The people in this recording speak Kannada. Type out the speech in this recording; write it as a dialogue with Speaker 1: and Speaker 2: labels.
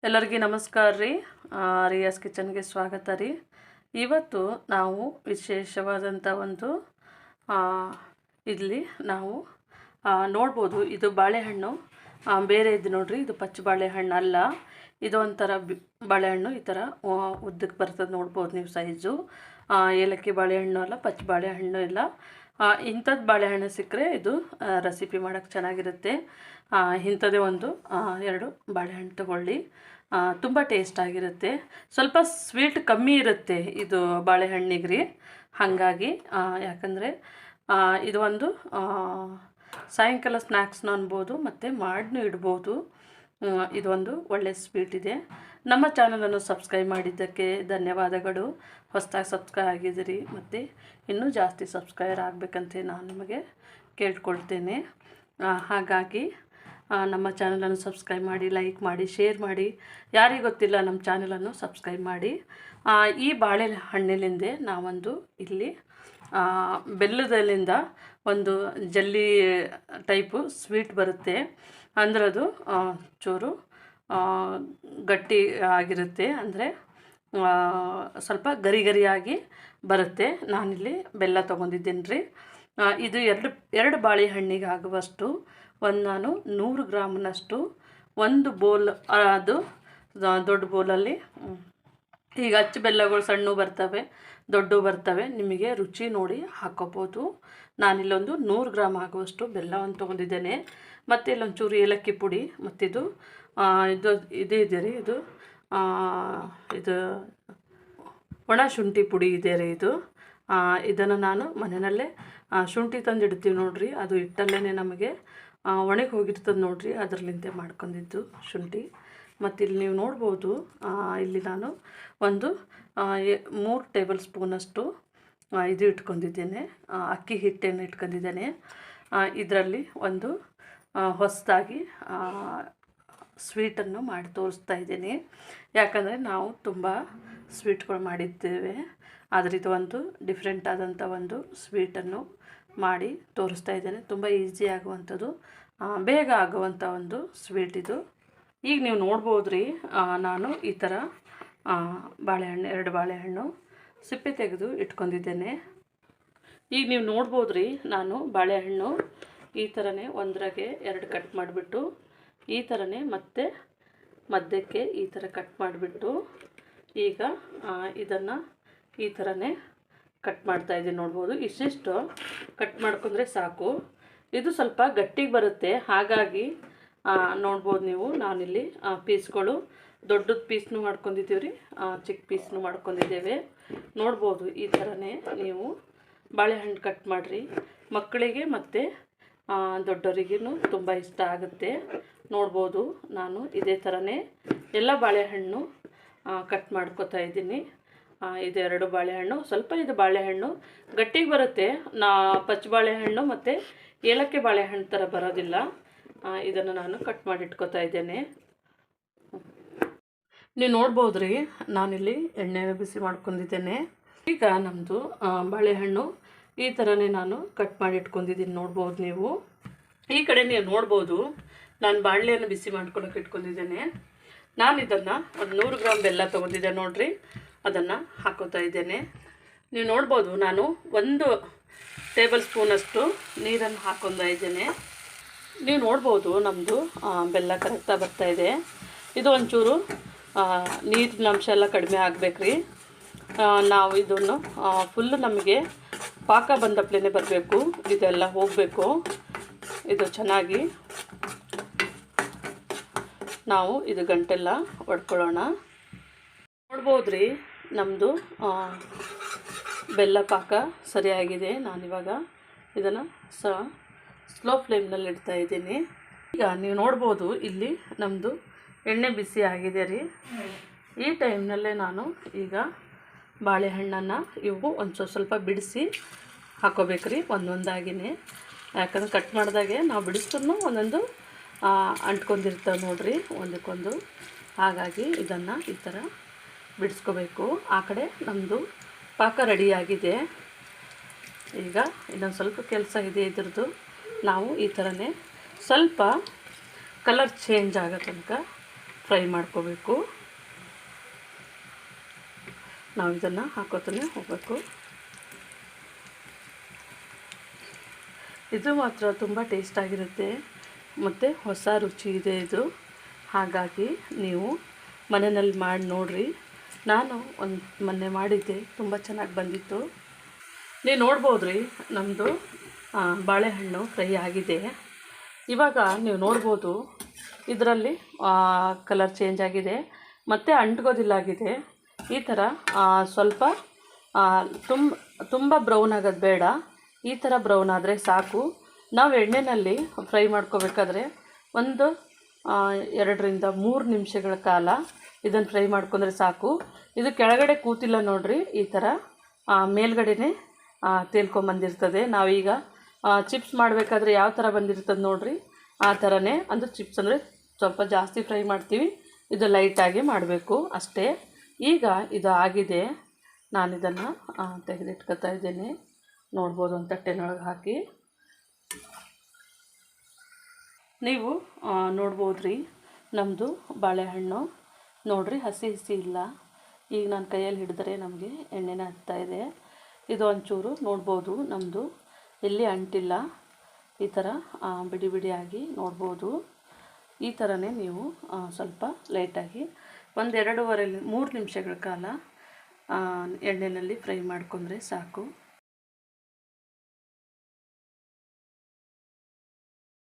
Speaker 1: ಎಲ್ಲರಿಗೂ ನಮಸ್ಕಾರ ರೀ. ರಿಯಾಸ್ ಕಿಚನ್ಗೆ ಸ್ವಾಗತ ರೀ. ಇವತ್ತು ನಾವು ವಿಶೇಷವಾದಂಥ ಒಂದು ಇಲ್ಲಿ ನಾವು ನೋಡ್ಬೋದು. ಇದು ಬಾಳೆಹಣ್ಣು ಬೇರೆ ಇದು ನೋಡ್ರಿ, ಇದು ಪಚ್ಚ ಬಾಳೆಹಣ್ಣು ಅಲ್ಲ, ಇದು ಒಂಥರ ಬಾಳೆಹಣ್ಣು ಈ ಥರ ಉದ್ದಕ್ಕೆ ಬರ್ತದೆ ನೋಡ್ಬೋದು ನೀವು. ಸೈಜು ಏಲಕ್ಕಿ ಬಾಳೆಹಣ್ಣು ಅಲ್ಲ, ಪಚ್ಚ ಬಾಳೆಹಣ್ಣು ಇಲ್ಲ. ಇಂಥದ್ದು ಬಾಳೆಹಣ್ಣು ಸಿಕ್ಕರೆ ಇದು ರೆಸಿಪಿ ಮಾಡೋಕ್ಕೆ ಚೆನ್ನಾಗಿರುತ್ತೆ. ಇಂಥದ್ದೇ ಒಂದು 2 ಬಾಳೆಹಣ್ಣು ತಗೊಳ್ಳಿ, ತುಂಬ ಟೇಸ್ಟ್ ಆಗಿರುತ್ತೆ. ಸ್ವಲ್ಪ ಸ್ವೀಟ್ ಕಮ್ಮಿ ಇರುತ್ತೆ ಇದು ಬಾಳೆಹಣ್ಣಿಗೆ ರೀ. ಹಾಗಾಗಿ ಯಾಕಂದರೆ ಇದು ಒಂದು ಸಾಯಂಕಾಲ ಸ್ನ್ಯಾಕ್ಸ್ನ ಅನ್ಬೋದು, ಮತ್ತು ಮಾಡಿನೂ ಇಡ್ಬೋದು. ಇದು ಒಂದು ಒಳ್ಳೆ ಸ್ವೀಟ್ ಇದೆ. ನಮ್ಮ ಚಾನಲನ್ನು ಸಬ್ಸ್ಕ್ರೈಬ್ ಮಾಡಿದ್ದಕ್ಕೆ ಧನ್ಯವಾದಗಳು. ಹೊಸದಾಗಿ ಸಬ್ಸ್ಕ್ರೈಬ್ ಆಗಿದ್ದೀರಿ, ಮತ್ತು ಇನ್ನೂ ಜಾಸ್ತಿ ಸಬ್ಸ್ಕ್ರೈಬರ್ ಆಗಬೇಕಂತ ನಾನು ನಿಮಗೆ ಕೇಳ್ಕೊಳ್ತೇನೆ. ಹಾಗಾಗಿ ನಮ್ಮ ಚಾನಲನ್ನು ಸಬ್ಸ್ಕ್ರೈಬ್ ಮಾಡಿ, ಲೈಕ್ ಮಾಡಿ, ಶೇರ್ ಮಾಡಿ. ಯಾರಿಗೆ ಗೊತ್ತಿಲ್ಲ ನಮ್ಮ ಚಾನಲನ್ನು ಸಬ್ಸ್ಕ್ರೈಬ್ ಮಾಡಿ. ಈ ಬಾಳೆಹಣ್ಣಿನಿಂದ ನಾವೊಂದು ಇಲ್ಲಿ ಬೆಲ್ಲದಲ್ಲಿಂದ ಒಂದು ಜಲ್ಲಿ ಟೈಪು ಸ್ವೀಟ್ ಬರುತ್ತೆ. ಅಂದ್ರೆ ಅದು ಚೂರು ಗಟ್ಟಿ ಆಗಿರುತ್ತೆ, ಅಂದರೆ ಸ್ವಲ್ಪ ಗರಿ ಗರಿಯಾಗಿ ಬರುತ್ತೆ. ನಾನಿಲ್ಲಿ ಬೆಲ್ಲ ತೊಗೊಂಡಿದ್ದೀನಿ ರೀ. ಇದು ಎರಡು ಬಾಳೆಹಣ್ಣಿಗೆ ಆಗುವಷ್ಟು ನಾನು 100 ಗ್ರಾಮ್ನಷ್ಟು ಒಂದು ಬೋಲ್, ಅದು ದೊಡ್ಡ ಬೋಲಲ್ಲಿ. ಈಗ ಅಚ್ಚು ಬೆಲ್ಲಗಳು ಸಣ್ಣ ಬರ್ತವೆ, ದೊಡ್ಡ ಬರ್ತವೆ, ನಿಮಗೆ ರುಚಿ ನೋಡಿ ಹಾಕೋಬೋದು. ನಾನಿಲ್ಲೊಂದು 100 ಗ್ರಾಮ್ ಆಗುವಷ್ಟು ಬೆಲ್ಲವನ್ನು ತೊಗೊಂಡಿದ್ದೇನೆ. ಮತ್ತು ಇಲ್ಲೊಂಚೂರು ಏಲಕ್ಕಿ ಪುಡಿ, ಮತ್ತಿದು ಇದು ಇದೆ ರೀ, ಇದು ಒಣ ಶುಂಠಿ ಪುಡಿ ಇದೆ ರೀ. ಇದನ್ನು ನಾನು ಮನೆಯಲ್ಲೇ ಶುಂಠಿ ತಂದು ಇಡ್ತೀವಿ ನೋಡಿರಿ, ಅದು ಇಟ್ಟಲ್ಲೇ ನಮಗೆ ಒಣಗಿ ಹೋಗಿರ್ತದೆ ನೋಡಿರಿ, ಅದರಲ್ಲಿಂದ ಮಾಡ್ಕೊಂಡಿದ್ದು ಶುಂಠಿ. ಮತ್ತು ಇಲ್ಲಿ ನೀವು ನೋಡ್ಬೋದು, ಇಲ್ಲಿ ನಾನು ಒಂದು 3 ಟೇಬಲ್ ಸ್ಪೂನಷ್ಟು ಇದು ಇಟ್ಕೊಂಡಿದ್ದೇನೆ, ಅಕ್ಕಿ ಹಿಟ್ಟನ್ನು ಇಟ್ಕೊಂಡಿದ್ದೇನೆ. ಇದರಲ್ಲಿ ಒಂದು ಹೊಸದಾಗಿ ಸ್ವೀಟನ್ನು ಮಾಡಿ ತೋರಿಸ್ತಾ ಇದ್ದೀನಿ. ಯಾಕಂದರೆ ನಾವು ತುಂಬ ಸ್ವೀಟ್ಗಳು ಮಾಡಿದ್ದೇವೆ, ಆದರೆ ಇದು ಒಂದು ಡಿಫ್ರೆಂಟ್ ಆದಂಥ ಒಂದು ಸ್ವೀಟನ್ನು ಮಾಡಿ ತೋರಿಸ್ತಾ ಇದ್ದೇನೆ. ತುಂಬ ಈಸಿ ಆಗುವಂಥದ್ದು, ಬೇಗ ಆಗುವಂಥ ಒಂದು ಸ್ವೀಟ್ ಇದು. ಈಗ ನೀವು ನೋಡ್ಬೋದು ರೀ, ನಾನು ಈ ಥರ ಬಾಳೆಹಣ್ಣು 2 ಬಾಳೆಹಣ್ಣು ಸಿಪ್ಪೆ ತೆಗೆದು ಇಟ್ಕೊಂಡಿದ್ದೇನೆ. ಈಗ ನೀವು ನೋಡ್ಬೋದು ರೀ, ನಾನು ಬಾಳೆಹಣ್ಣು ಈ ಥರನೇ ಒಂದರಾಗೆ 2 ಕಟ್ ಮಾಡಿಬಿಟ್ಟು, ಈ ಥರನೇ ಮತ್ತೆ ಮಧ್ಯಕ್ಕೆ ಈ ಥರ ಕಟ್ ಮಾಡಿಬಿಟ್ಟು, ಈಗ ಇದನ್ನು ಈ ಥರನೇ ಕಟ್ ಮಾಡ್ತಾಯಿದ್ದೀನಿ. ನೋಡ್ಬೋದು, ಇಷ್ಟಿಷ್ಟು ಕಟ್ ಮಾಡ್ಕೊಂಡ್ರೆ ಸಾಕು. ಇದು ಸ್ವಲ್ಪ ಗಟ್ಟಿಗೆ ಬರುತ್ತೆ, ಹಾಗಾಗಿ ನೋಡ್ಬೋದು ನೀವು, ನಾನಿಲ್ಲಿ ಪೀಸ್ಗಳು ದೊಡ್ಡದು ಪೀಸ್ನು ಮಾಡ್ಕೊಂಡಿದ್ದೀವಿ ರೀ, ಚಿಕ್ಕ ಪೀಸ್ನು ಮಾಡ್ಕೊಂಡಿದ್ದೇವೆ. ನೋಡ್ಬೋದು, ಈ ಥರನೇ ನೀವು ಬಾಳೆಹಣ್ಣು ಕಟ್ ಮಾಡಿರಿ. ಮಕ್ಕಳಿಗೆ ಮತ್ತು ದೊಡ್ಡವರಿಗೂ ತುಂಬ ಇಷ್ಟ ಆಗುತ್ತೆ. ನೋಡ್ಬೋದು, ನಾನು ಇದೇ ಥರನೇ ಎಲ್ಲ ಬಾಳೆಹಣ್ಣು ಕಟ್ ಮಾಡ್ಕೊತಾ ಇದ್ದೀನಿ. ಇದು 2 ಬಾಳೆಹಣ್ಣು, ಸ್ವಲ್ಪ ಇದು ಬಾಳೆಹಣ್ಣು ಗಟ್ಟಿಗೆ ಬರುತ್ತೆ, ಪಚ್ಚ ಬಾಳೆಹಣ್ಣು ಮತ್ತು ಏಲಕ್ಕಿ ಬಾಳೆಹಣ್ಣು ಥರ ಬರೋದಿಲ್ಲ. ಇದನ್ನು ನಾನು ಕಟ್ ಮಾಡಿ ಇಟ್ಕೊತಾ ಇದ್ದೇನೆ. ನೀವು ನೋಡ್ಬೋದು ರೀ, ನಾನಿಲ್ಲಿ ಎಣ್ಣೆ ಬಿಸಿ ಮಾಡ್ಕೊಂಡಿದ್ದೇನೆ. ಈಗ ನಮ್ಮದು ಬಾಳೆಹಣ್ಣು ಈ ಥರನೇ ನಾನು ಕಟ್ ಮಾಡಿ ಇಟ್ಕೊಂಡಿದ್ದೀನಿ. ನೋಡ್ಬೋದು ನೀವು, ಈ ಕಡೆ ನೀವು ನೋಡ್ಬೋದು, ನಾನು ಬಾಣಲೆಯನ್ನು ಬಿಸಿ ಮಾಡ್ಕೊಳಕ್ಕೆ ಇಟ್ಕೊಂಡಿದ್ದೇನೆ. ನಾನು ಇದನ್ನು ಒಂದು 100 ಗ್ರಾಮ್ ಬೆಲ್ಲ ತೊಗೊಂಡಿದ್ದೆ ನೋಡಿರಿ, ಅದನ್ನು ಹಾಕೋತಾ ಇದ್ದೇನೆ. ನೀವು ನೋಡ್ಬೋದು, ನಾನು 1 ಟೇಬಲ್ ಸ್ಪೂನಷ್ಟು ನೀರನ್ನು ಹಾಕ್ಕೊತಾ ಇದ್ದೇನೆ. ನೀವು ನೋಡ್ಬೋದು, ನಮ್ಮದು ಬೆಲ್ಲ ಕರೆಕ್ಟಾಗಿ ಬರ್ತಾಯಿದೆ. ಇದು ಒಂಚೂರು ನೀರಿನ ಅಂಶ ಎಲ್ಲ ಕಡಿಮೆ ಆಗಬೇಕ್ರಿ. ನಾವು ಇದನ್ನು ಫುಲ್ಲು ನಮಗೆ ಪಾಕ ಬಂದಪ್ಲೇ ಬರಬೇಕು, ಇದೆಲ್ಲ ಹೋಗಬೇಕು. ಇದು ಚೆನ್ನಾಗಿ ನಾವು ಇದು ಗಂಟೆಲ್ಲ ಒಡ್ಕೊಳ್ಳೋಣ. ನೋಡ್ಬೋದು ರೀ, ನಮ್ಮದು ಬೆಲ್ಲ ಪಾಕ ಸರಿಯಾಗಿದೆ. ನಾನಿವಾಗ ಇದನ್ನು ಸ್ಲೋ ಫ್ಲೇಮ್ನಲ್ಲಿ ಇಡ್ತಾ ಇದ್ದೀನಿ. ಈಗ ನೀವು ನೋಡ್ಬೋದು, ಇಲ್ಲಿ ನಮ್ಮದು ಎಣ್ಣೆ ಬಿಸಿ ಆಗಿದೆ ರೀ. ಈ ಟೈಮ್ನಲ್ಲೇ ನಾನು ಈಗ ಬಾಳೆಹಣ್ಣನ್ನು ಇವು ಒಂದು ಸ್ವಲ್ಪ ಬಿಡಿಸಿ ಹಾಕೋಬೇಕ್ರಿ, ಒಂದೊಂದಾಗಿಯೇ. ಯಾಕಂದ್ರೆ ಕಟ್ ಮಾಡಿದಾಗೆ ನಾವು ಬಿಡಿಸ್ರೂ ಒಂದೊಂದು ಅಂಟ್ಕೊಂಡಿರ್ತವೆ ನೋಡಿರಿ ಒಂದಕ್ಕೊಂದು. ಹಾಗಾಗಿ ಇದನ್ನು ಈ ಥರ ಬಿಡಿಸ್ಕೋಬೇಕು. ಆ ಕಡೆ ನಮ್ಮದು ಪಾಕ ರೆಡಿಯಾಗಿದೆ. ಈಗ ಇನ್ನೊಂದು ಸ್ವಲ್ಪ ಕೆಲಸ ಇದೆ ಇದ್ರದ್ದು. ನಾವು ಈ ಥರನೇ ಸ್ವಲ್ಪ ಕಲರ್ ಚೇಂಜ್ ಆಗೋ ತನಕ ಫ್ರೈ ಮಾಡ್ಕೋಬೇಕು. ನಾವು ಇದನ್ನು ಹಾಕೋತಾನೆ ಹೋಗಬೇಕು. ಇದು ಮಾತ್ರ ತುಂಬ ಟೇಸ್ಟಾಗಿರುತ್ತೆ ಮತ್ತು ಹೊಸ ರುಚಿ ಇದೆ ಇದು. ಹಾಗಾಗಿ ನೀವು ಮನೆಯಲ್ಲಿ ಮಾಡಿ ನೋಡಿರಿ. ನಾನು ಮೊನ್ನೆ ಮಾಡಿದ್ದೆ, ತುಂಬ ಚೆನ್ನಾಗಿ ಬಂದಿತ್ತು. ನೀವು ನೋಡ್ಬೋದು ರೀ, ನಮ್ಮದು ಬಾಳೆಹಣ್ಣು ಫ್ರೈ ಆಗಿದೆ. ಇವಾಗ ನೀವು ನೋಡ್ಬೋದು ಇದರಲ್ಲಿ ಕಲರ್ ಚೇಂಜ್ ಆಗಿದೆ ಮತ್ತು ಅಂಟ್ಗೋದಿಲ್ಲಾಗಿದೆ. ಈ ಥರ ಸ್ವಲ್ಪ ತುಂಬ ಬ್ರೌನ್ ಆಗೋದು ಬೇಡ, ಈ ಥರ ಬ್ರೌನ್ ಆದರೆ ಸಾಕು. ನಾವು ಎಣ್ಣೆಯಲ್ಲಿ ಫ್ರೈ ಮಾಡ್ಕೋಬೇಕಾದ್ರೆ ಒಂದು 2 ರಿಂದ 3 ನಿಮಿಷಗಳ ಕಾಲ ಇದನ್ನು ಫ್ರೈ ಮಾಡ್ಕೊಂಡ್ರೆ ಸಾಕು. ಇದು ಕೆಳಗಡೆ ಕೂತಿಲ್ಲ ನೋಡಿರಿ, ಈ ಥರ ಮೇಲ್ಗಡೆನೇ ತೇಲ್ಕೊಂಬಂದಿರ್ತದೆ. ನಾವೀಗ ಚಿಪ್ಸ್ ಮಾಡಬೇಕಾದ್ರೆ ಯಾವ ಥರ ಬಂದಿರ್ತದೆ ನೋಡಿರಿ, ಆ ಥರನೇ. ಅಂದರೆ ಚಿಪ್ಸ್ ಅಂದರೆ ಸ್ವಲ್ಪ ಜಾಸ್ತಿ ಫ್ರೈ ಮಾಡ್ತೀವಿ, ಇದು ಲೈಟಾಗಿ ಮಾಡಬೇಕು ಅಷ್ಟೇ. ಈಗ ಇದು ಆಗಿದೆ, ನಾನಿದನ್ನು ತೆಗೆದಿಟ್ಕೊತಾ ಇದ್ದೇನೆ. ನೋಡ್ಬೋದು ಒಂದು ತಟ್ಟೆನೊಳಗೆ ಹಾಕಿ. ನೀವು ನೋಡ್ಬೋದು ರೀ, ನಮ್ಮದು ಬಾಳೆಹಣ್ಣು ನೋಡಿರಿ, ಹಸಿ ಇಲ್ಲ. ಈಗ ನಾನು ಕೈಯಲ್ಲಿ ಹಿಡಿದ್ರೆ ನಮಗೆ ಎಣ್ಣೆನ ಹತ್ತಾ ಇದು ಒಂಚೂರು ನೋಡ್ಬೋದು, ನಮ್ಮದು ಎಲ್ಲಿ ಅಂಟಿಲ್ಲ. ಈ ಥರ ಬಿಡಿ ಬಿಡಿಯಾಗಿ ನೋಡ್ಬೋದು. ಈ ಥರನೇ ನೀವು ಸ್ವಲ್ಪ ಲೈಟಾಗಿ 1-2-3 ನಿಮಿಷಗಳ ಕಾಲ ಎಣ್ಣೆಯಲ್ಲಿ ಫ್ರೈ ಮಾಡ್ಕೊಂಡ್ರೆ ಸಾಕು.